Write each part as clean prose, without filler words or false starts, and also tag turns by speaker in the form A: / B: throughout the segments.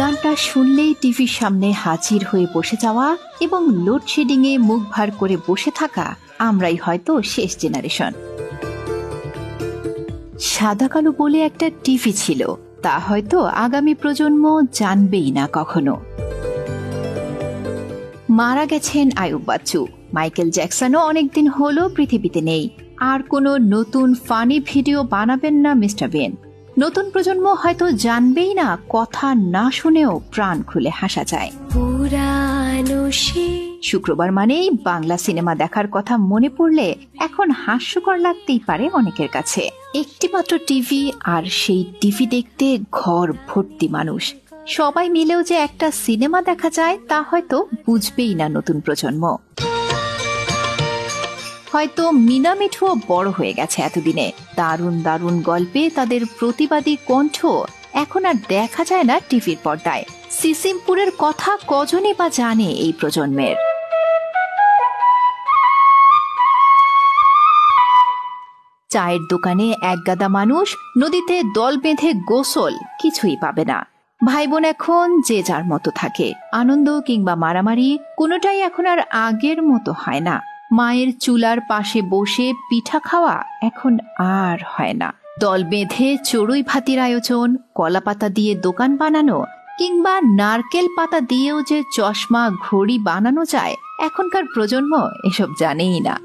A: গানটা শুনলেই টিভির সামনে হাজির হয়ে বসে যাওয়া এবং লোডশেডিং এ মুখ ভার করে বসে থাকা আমরাই হয়তো শেষ জেনারেশন। সাদা কালো বলে একটা টিভি ছিল, তা হয়তো আগামী প্রজন্ম জানবেই না কখনো। মারা গেছেন আয়ুব বাচ্চু, মাইকেল জ্যাকসনও অনেকদিন হলো পৃথিবীতে নেই। আর কোনো নতুন ফানি ভিডিও বানাবেন না মিস্টার বেন। নতুন প্রজন্ম হয়তো জানবেই না কথা না শুনেও প্রাণ খুলে হাসা যায়। শুক্রবার মানেই বাংলা সিনেমা দেখার কথা মনে পড়লে এখন হাস্যকর লাগতেই পারে অনেকের কাছে। একটিমাত্র টিভি, আর সেই টিভি দেখতে ঘর ভর্তি মানুষ। সবাই মিলেও যে একটা সিনেমা দেখা যায় তা হয়তো বুঝবেই না নতুন প্রজন্ম। হয়তো মিনা মিঠুও বড় হয়ে গেছে এতদিনে। দারুণ দারুণ গল্পে তাদের প্রতিবাদী কণ্ঠ এখন আর দেখা যায় না টিভির পর্দায়। সিসিমপুরের কথা কজনই বা জানে এই প্রজন্মের। চায়ের দোকানে একগাদা মানুষ, নদীতে দল বেঁধে গোসল, কিছুই পাবে না। ভাই বোন এখন যে যার মতো থাকে। আনন্দ কিংবা মারামারি কোনোটাই এখন আর আগের মতো হয় না। মায়ের চুলার পাশে বসে পিঠা খাওয়া এখন আর হয় না। দল বেঁধে চড়ুই ভাতির আয়োজন, কলা পাতা দিয়ে দোকান বানানো কিংবা নারকেল পাতা দিয়েও যে চশমা ঘড়ি বানানো যায়, এখনকার প্রজন্ম এসব জানেই না।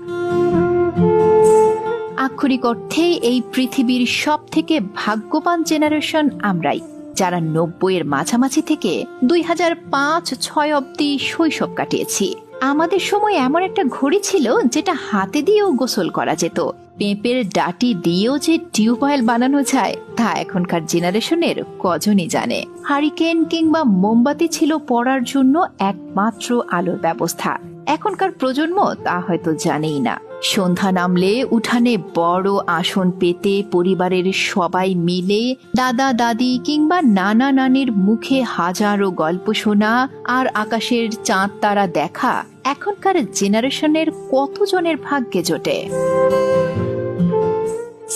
A: আক্ষরিক অর্থেই এই পৃথিবীর সব থেকে ভাগ্যবান জেনারেশন আমরাই, যারা 90-এর মাঝামাঝি থেকে 2005-06 অব্দি শৈশব কাটিয়েছি। আমাদের সময় এমন একটা ঘড়ি ছিল যেটা হাতে দিয়েও গোসল করা যেত। পেঁপের ডাটি দিয়েও যে টিউবওয়েল বানানো যায় তা এখনকার জেনারেশনের কজনই জানে। হারিকেন কিংবা মোমবাতি ছিল পড়ার জন্য একমাত্র আলোর ব্যবস্থা। এখনকার প্রজন্ম তা হয়তো জানেই না। সন্ধ্যা নামলে উঠানে বড় আসন পেতে পরিবারের সবাই মিলে দাদা দাদি কিংবা নানা নানির মুখে হাজারো গল্প শোনা আর আকাশের চাঁদ তারা দেখা এখনকার জেনারেশনের কতজনের ভাগ্যে জোটে।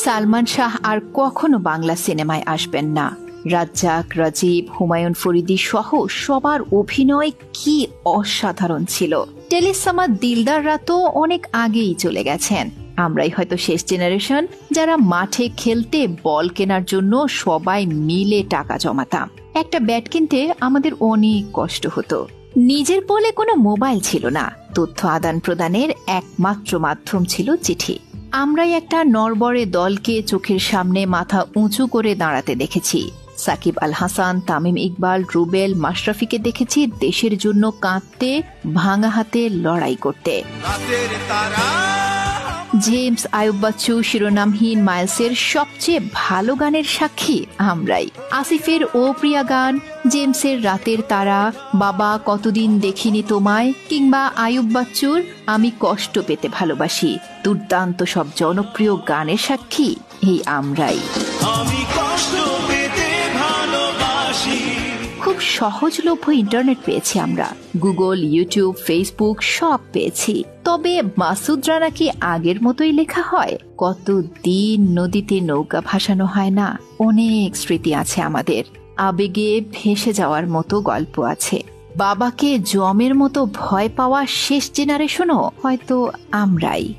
A: সালমান শাহ আর কখনো বাংলা সিনেমায় আসবেন না। রাজ্জাক, রাজীব, হুমায়ুন ফরিদি সহ সবার অভিনয় কি অসাধারণ ছিল। টেলিসামা দিলদাররা তো অনেক আগেই চলে গেছেন। আমরাই হয়তো শেষ জেনারেশন যারা মাঠে খেলতে বল কেনার জন্য সবাই মিলে টাকা জমাতাম। একটা ব্যাট কিনতে আমাদের অনেক কষ্ট হতো। নিজের বলে কোনো মোবাইল ছিল না। তথ্য আদান প্রদানের একমাত্র মাধ্যম ছিল চিঠি। আমরাই একটা নড়বড়ে দলকে চোখের সামনে মাথা উঁচু করে দাঁড়াতে দেখেছি। সাকিব আল হাসান, তামিম ইকবাল, রুবেল, মাশরাফিকে দেখেছি দেশের জন্য কাঁদতে, ভাঙা হাতে লড়াই করতে। জেমস, আয়ুব বাচ্চু শিরোনামহীন মাইলসের সবচেয়ে ভালো গানের সাক্ষী আমরাই। আসিফের ও প্রিয়া গান, জেমসের রাতের তারা, বাবা কতদিন দেখিনি তোমায় কিংবা আয়ুব বাচ্চুর আমি কষ্ট পেতে ভালোবাসি, দুর্দান্ত সব জনপ্রিয় গানের সাক্ষী এই আমরাই। খুব সহজলভ্য ইন্টারনেট পেয়েছি আমরা। গুগল, ইউটিউব, ফেসবুক সব পেয়েছি। তবে মাসুদ রানা কি আগের মতোই লেখা হয়? কতদিন নদীতে নৌকা ভাসানো হয় না। অনেক স্মৃতি আছে আমাদের। আবেগে ভেসে যাওয়ার মতো গল্প আছে। বাবাকে জমের মতো ভয় পাওয়া শেষ জেনারেশনও হয়তো আমরাই।